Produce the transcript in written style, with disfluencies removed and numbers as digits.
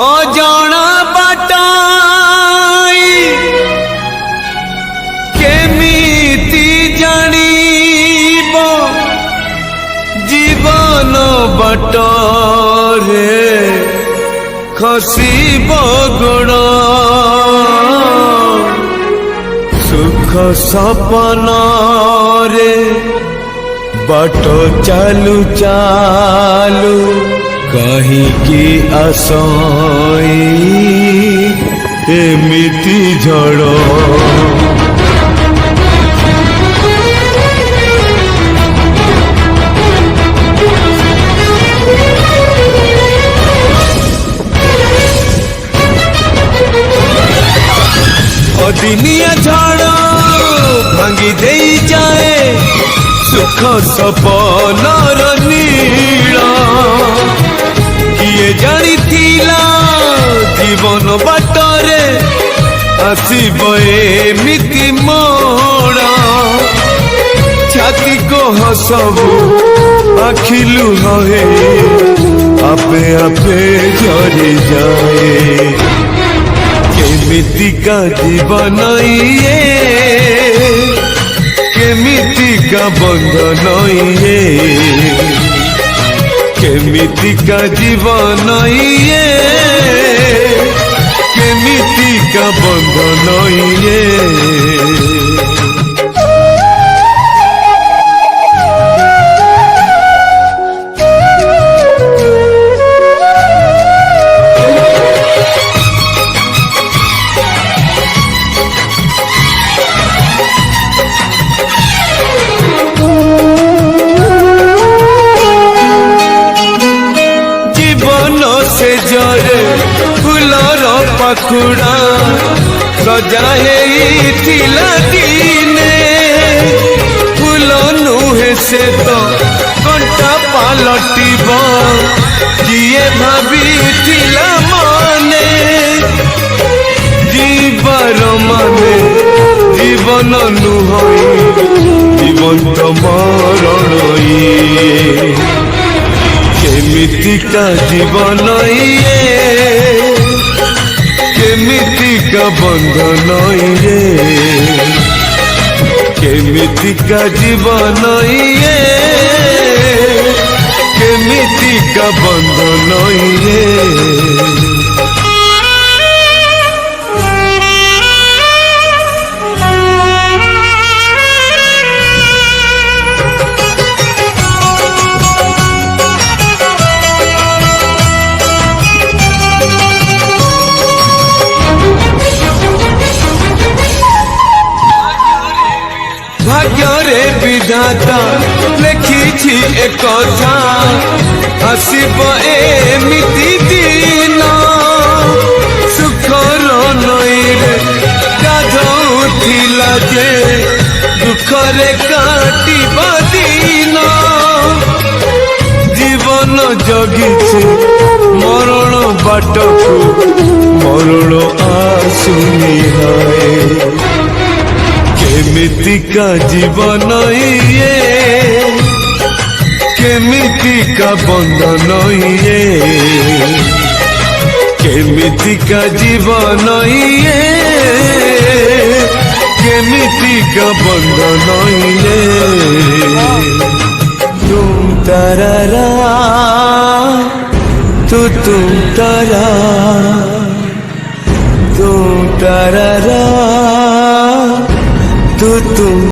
अजाना बाटाई केमिति जानिब जीवन बाटरे खसिब गुण सुख सपन रे बाट चालू चालू कहीं की आसई एमिति झड़ अदिनिया झड़ भांगी दे जाए सुख सपनर नीला किए जानी थिला जीवन बाटरे आसिब एमिति मोड़ा छाती को हसबू आखि लुहे आपे आपे झरी जाए केमिति का जीवन ये केमिति का बंधन ये केमिति का जीवन ये केमिति का बंधन ये से जरे फुलर पाखुड़ा सजाए दिने फूल नुहे से तो कंटा पालटिब किए भाभी माने जीवर माने जीवन नुह जीवंत मरण केमिति का जीवन ये केमिति का बंधन ये केमिति का जीवन ये केमिति का बंधन ये भाग्यरे विधाता लिखी एक कथा आसिब एमिति दिन सुखर नईरे गाधुला जे दुखरे काटिब दिन जीवन जगिছে मरण बाटकू मरण आसुनी है केमिति का जीवन ये केमिति का बंधन ये केमिति का जीवन ये केमिति का बंधन ये तुम तररा तुम तरा तुम तररा तुम